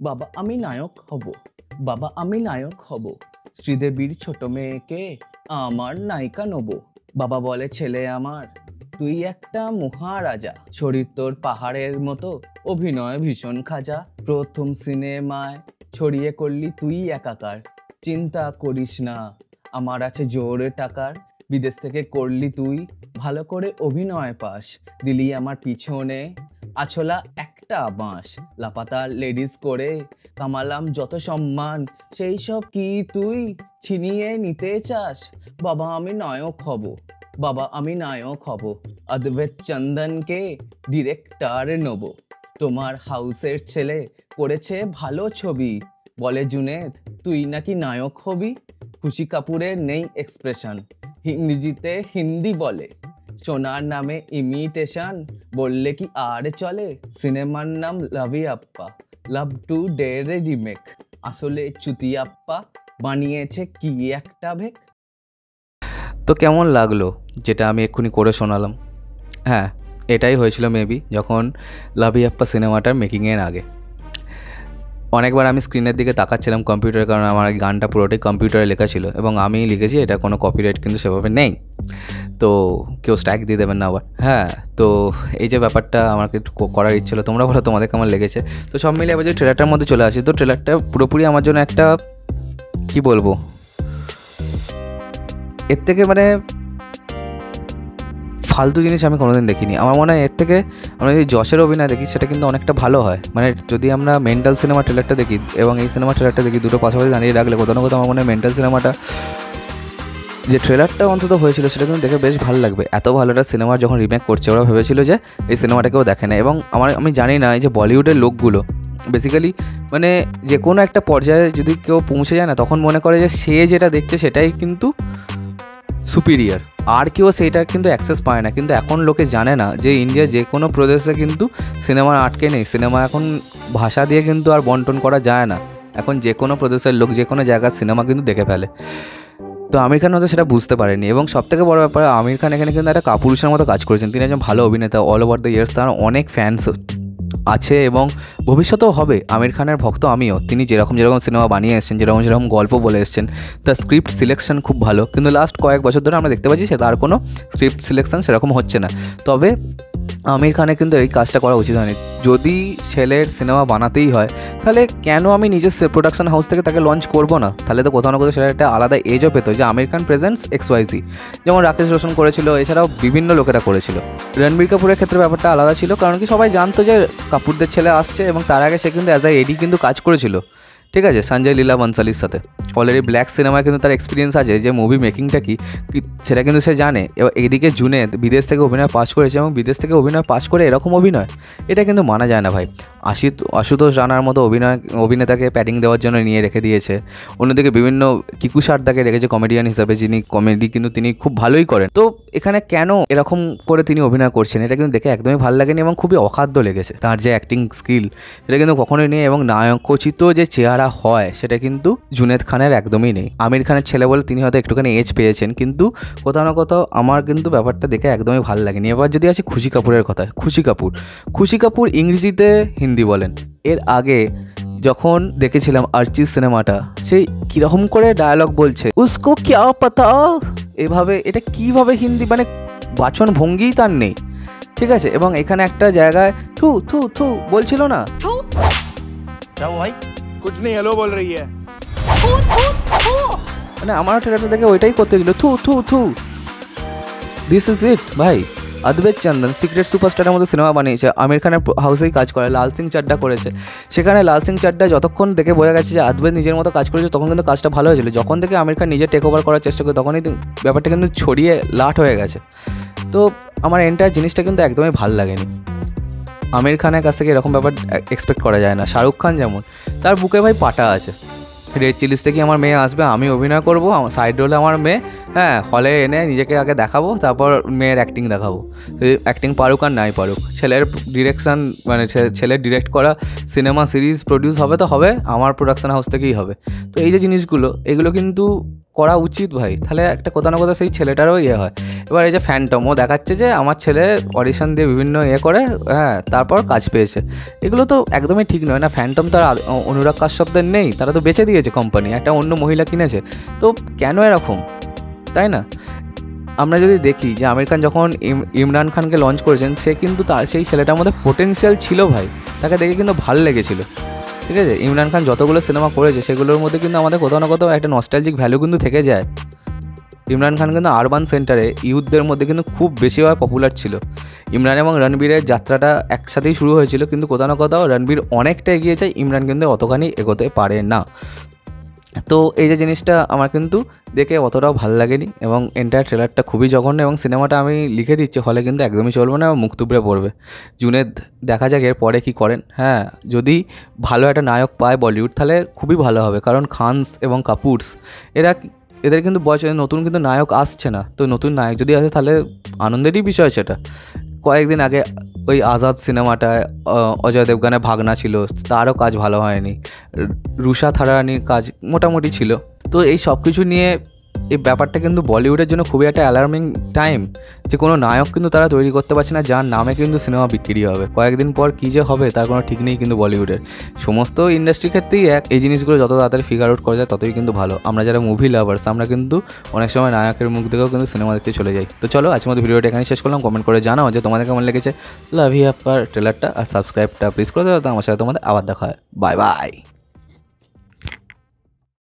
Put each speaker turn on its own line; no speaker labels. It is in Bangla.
বাবা আমি নায়ক হব, বাবা আমি নায়ক হব, শ্রীদেবীর ছোট মেয়েকে আমার নায়িকা নেব। বাবা বলে ছেলে আমার তুই একটা মহারাজা, শরীর তোর পাহাড়ের মতো, অভিনয় ভীষণ খাজা, প্রথম সিনেমায় ছড়িয়ে করলি তুই একাকার, চিন্তা করিস না আমার আছে জোরে টাকার, বিদেশ থেকে করলি তুই ভালো করে অভিনয় পাস, দিলি আমার পিছনে আছলা একটা বাঁশ, লাপাতার লেডিস করে কামালাম যত সম্মান, সেই সব কি তুই ছিনিয়ে নিতে চাস? বাবা আমি নায়ক হব, বাবা আমি নায়ক হব, অদ্বৈত চন্দনকে ডিরেক্টর নেব, তোমার হাউসের ছেলে করেছে ভালো ছবি, বলে জুনেদ তুই নাকি নায়ক হবি। খুশি কাপুরের নেই এক্সপ্রেশন, ইংরেজিতে হিন্দি বলে, সোনার নামে ইমিটেশন বললে কি আর চলে, সিনেমার নাম লাভিয়াপ্পা, লাভ টু ডের রিমেক, আসলে চুতিয়াপ্পা বানিয়েছে কি একটা ভেক।
তো কেমন লাগলো যেটা আমি এক্ষুনি করে শোনালাম? হ্যাঁ, এটাই হয়েছিল মেবি যখন লাভিয়াপ্পা সিনেমাটার মেকিংয়ের আগে। অনেকবার আমি স্ক্রিনের দিকে তাকাচ্ছিলাম কম্পিউটারে, কারণ আমার গানটা পুরোটাই কম্পিউটারে লেখা ছিল এবং আমি লিখেছি, এটা কোনো কপিরাইট কিন্তু সেভাবে নেই, তো কেউ স্ট্রাইক দিয়ে দেবেন না আবার। হ্যাঁ, তো এই যে ব্যাপারটা আমাকে একটু করার ইচ্ছে হলো, তোমরা বলো তোমাদের কেমন লেগেছে। তো সব মিলিয়ে আবার যে ট্রেলারটার মধ্যে চলে আসি, তো ট্রেলারটা পুরোপুরি আমার জন্য একটা কি বলবো, এর থেকে মানে ফালতু জিনিস আমি কোনোদিন দেখিনি। আমার মনে হয় এর থেকে আমরা যদি যশের অভিনয় দেখি সেটা কিন্তু অনেকটা ভালো হয়। মানে যদি আমরা মেন্টাল সিনেমা ট্রেলারটা দেখি এবং এই সিনেমা ট্রেলারটা দেখি, দুটো পাশাপাশি দাঁড়িয়ে রাখলে কোথাও না কোথাও আমার মনে হয় মেন্টাল সিনেমাটা যে ট্রেলারটা অন্তত হয়েছিল সেটা কিন্তু দেখে বেশ ভালো লাগবে। এত ভালো একটা সিনেমার যখন রিমেক করছে, ওরা ভেবেছিল যে এই সিনেমাটাকেও দেখে না। এবং আমি জানি না এই যে বলিউডের লোকগুলো বেসিক্যালি মানে যে কোনো একটা পর্যায়ে যদি কেউ পৌঁছে যায় না, তখন মনে করে যে সে যেটা দেখছে সেটাই কিন্তু সুপিরিয়ার, আর কেউ সেইটা কিন্তু অ্যাক্সেস পায় না। কিন্তু এখন লোকে জানে না যে ইন্ডিয়ার যে কোনো প্রদেশে কিন্তু সিনেমা আটকে নেই, সিনেমা এখন ভাষা দিয়ে কিন্তু আর বন্টন করা যায় না। এখন যে কোনো প্রদেশের লোক যে কোনো জায়গার সিনেমা কিন্তু দেখে ফেলে। তো আমির খান হয়তো সেটা বুঝতে পারেনি। এবং সবথেকে বড় ব্যাপার, আমির খান এখানে কিন্তু একটা কাপুরুষের মতো কাজ করেছেন। তিনি একজন ভালো অভিনেতা, অল ওভার দ্য ইয়ার্স তার অনেক ফ্যান্স আছে এবং ভবিষ্যতেও হবে। আমির খানের ভক্ত আমিও। তিনি যেরকম সিনেমা বানিয়ে এসেছেন, যেরকম গল্প বলে এসেছেন, তার স্ক্রিপ্ট সিলেকশন খুব ভালো, কিন্তু লাস্ট কয়েক বছর ধরে আমরা দেখতে পাচ্ছি সে তার কোনো স্ক্রিপ্ট সিলেকশন সেরকম হচ্ছে না। তবে আমির খানের কিন্তু এই কাজটা করা উচিত হয়নি। যদি ছেলের সিনেমা বানাতেই হয় তাহলে কেন আমি নিজের প্রোডাকশন হাউস থেকে তাকে লঞ্চ করবো না? তাহলে তো কোথাও না কোথাও সেটা একটা আলাদা এজও পেতো যে আমির খান প্রেজেন্টস XYZ, যেমন রাকেশ রোশন করেছিল, এছাড়াও বিভিন্ন লোকেরা করেছিল। রণবীর কাপুরের ক্ষেত্রে ব্যাপারটা আলাদা ছিল, কারণ কি সবাই জানতো যে কাপুরদের ছেলে আসছে, এবং তার আগে সে কিন্তু অ্যাজ আ এডি কিন্তু কাজ করেছিল, ঠিক আছে, সঞ্জয় লীলা বনসালির সাথে। অলরেডি ব্ল্যাক সিনেমায় কিন্তু তার এক্সপিরিয়েন্স আছে, যে মুভি মেকিংটা কি সেটা কিন্তু সে জানে। এবার এদিকে জুনেদ বিদেশ থেকে অভিনয় পাস করেছে, এবং বিদেশ থেকে অভিনয় পাস করে এরকম অভিনয়, এটা কিন্তু মানা যায় না ভাই। আশুতোষ রানার মতো অভিনেতাকে প্যাডিং দেওয়ার জন্য নিয়ে রেখে দিয়েছে। অন্যদিকে বিভিন্ন কিকু সারদাকে রেখেছে কমেডিয়ান হিসাবে, যিনি কমেডি কিন্তু তিনি খুব ভালোই করেন। তো এখানে কেন এরকম করে তিনি অভিনয় করছেন, এটা কিন্তু দেখে একদমই ভালো লাগেনি এবং খুবই অখাদ্য লেগেছে। তার যে অ্যাক্টিং স্কিল সেটা কিন্তু কখনোই নেই, এবং নায়কোচিত যে চেহারা হয় সেটা কিন্তু জুনেদ খানের একদমই নেই। আমির খানের ছেলে বলে তিনি হয়তো একটুখানি এজ পেয়েছেন, কিন্তু কোথাও না কোথাও আমার কিন্তু ব্যাপারটা দেখে একদমই ভালো লাগেনি। এবার যদি আসি খুশি কাপুরের কথা, খুশি কাপুর ইংরেজিতে হিন্দি বলেন। এর আগে যখন দেখেছিলাম আর্চিজ সিনেমাটা, সেই কীরকম করে ডায়ালগ বলছে, উসকো ক্যা পাতা, এভাবে, এটা কীভাবে হিন্দি, মানে বাচন ভঙ্গিই তার নেই, ঠিক আছে। এবং এখানে একটা জায়গায় থু থু থু বলছিল না,
कुछ नहीं हेलो बोल रही है,
মানে আমার ট্রেলারটা দেখে ওইটাই করতে গেল, থু থু থু। দিস ইজ ইট ভাই। অদ্বৈত চন্দন সিক্রেট সুপারস্টারের মতো সিনেমা বানিয়েছে, আমির খানের হাউসেই কাজ করে, লাল সিং চাড্ডা করেছে। সেখানে লাল সিং চাড্ডা যতক্ষণ দেখে বোঝা গেছে যে অদ্বৈত নিজের মতো কাজ করেছে, তখন কিন্তু কাজটা ভালো হয়েছিল। যখন থেকে আমির খান নিজে টেক ওভার করার চেষ্টা করে, তখনই ব্যাপারটা কিন্তু ছড়িয়ে লাট হয়ে গেছে। তো আমার এন্টায়ার জিনিসটা কিন্তু একদমই ভালো লাগেনি। আমির খানের কাছ থেকে এরকম ব্যাপার এক্সপেক্ট করা যায় না। শাহরুখ খান যেমন, তার বুকে ভাই পাটা আছে, রেড চিলিস থেকে আমার মেয়ে আসবে, আমি অভিনয় করবো, সাইড রোলে আমার মেয়ে, হ্যাঁ, হলে এনে নিজেকে আগে দেখাবো, তারপর মেয়ের অ্যাক্টিং দেখাবো। অ্যাক্টিং পারুক আর নাই পারুক, ছেলের ডিরেকশান, মানে ছেলের ডিরেক্ট করা সিনেমা সিরিজ প্রডিউস হবে তো হবে, আমার প্রোডাকশন হাউস থেকেই হবে। তো এই যে জিনিসগুলো, এগুলো কিন্তু করা উচিত ভাই, তাহলে একটা কোথাও না কোথাও সেই ছেলেটারও ইয়ে হয়। এবার এই যে ফ্যান্টম, ও দেখাচ্ছে যে আমার ছেলে অডিশন দিয়ে বিভিন্ন ইয়ে করে, হ্যাঁ, তারপর কাজ পেয়েছে। এগুলো তো একদমই ঠিক নয় না। ফ্যান্টম তো আর অনুরাগ কাশ্যপদের নেই, তারা তো বেচে দিয়েছে কোম্পানি, একটা অন্য মহিলা কিনেছে, তো কেন এরকম, তাই না? আমরা যদি দেখি যে আমির খান যখন ইমরান খানকে লঞ্চ করেছেন, সে কিন্তু তার সেই ছেলেটার মধ্যে পোটেনশিয়াল ছিল ভাই, তাকে দেখে কিন্তু ভালো লেগেছিলো। ঠিক আছে, ইমরান খান যতগুলো সিনেমা করেছে সেগুলোর মধ্যে কিন্তু আমাদের কোথাও না কোথাও একটা নস্টালজিক ভ্যালু কিন্তু থেকে যায়। ইমরান খান কিন্তু আরবান সেন্টারে ইউথদের মধ্যে কিন্তু খুব বেশিভাবে পপুলার ছিল। ইমরান এবং রণবীরের যাত্রাটা একসাথেই শুরু হয়েছিল, কিন্তু কোথাও না কোথাও রণবীর অনেকটা এগিয়ে যায়, ইমরান কিন্তু অতখানি এগোতে পারে না। তো এই যে জিনিসটা আমার কিন্তু দেখে অতটাও ভালো লাগেনি, এবং এন্টায়ার ট্রেলারটা খুবই জঘন্য, এবং সিনেমাটা আমি লিখে দিচ্ছি হলে কিন্তু একদমই চলবে না, মুখ তুবড়ে পড়বে। জুনেদ দেখা যাক এর পরে কী করেন। হ্যাঁ, যদি ভালো একটা নায়ক পায় বলিউড তাহলে খুবই ভালো হবে, কারণ খানস এবং কাপুরস এদের কিন্তু বয়সে নতুন কিন্তু নায়ক আসছে না, তো নতুন নায়ক যদি আসে তাহলে আনন্দেরই বিষয় সেটা। কয়েকদিন আগে ওই আজাদ সিনেমাটায় অজয় দেবগানের ভাগনা ছিল, তারও কাজ ভালো হয়নি। রুষা থারানির কাজ মোটামুটি ছিল। তো এই সব কিছু নিয়ে এই ব্যাপারটা কিন্তু বলিউডের জন্য খুবই একটা অ্যালার্মিং টাইম, যে কোনো নায়ক কিন্তু তারা তৈরি করতে পারছে না যার নামে কিন্তু সিনেমা বিক্রি হবে। কয়েকদিন পর কী যে হবে তার কোনো ঠিক নেই কিন্তু বলিউডের। সমস্ত ইন্ডাস্ট্রির ক্ষেত্রেই এই জিনিসগুলো যত তাড়াতাড়ি ফিগার আউট করা যায় ততই কিন্তু ভালো। আমরা যারা মুভি লাভার্স, আমরা কিন্তু অনেক সময় নায়কের মুখ দেখেও কিন্তু সিনেমা দেখতে চলে যাই। তো চলো আজকের মতো ভিডিওটা এখানে শেষ করলাম। কমেন্ট করে জানাও যে তোমাদের কেমন লেগেছে লাভ ইউ আপার ট্রেলারটা, আর সাবস্ক্রাইবটা প্লিজ করে দেওয়া। তো আমার সাথে তোমাদের আবার দেখা হয়। Bye bye.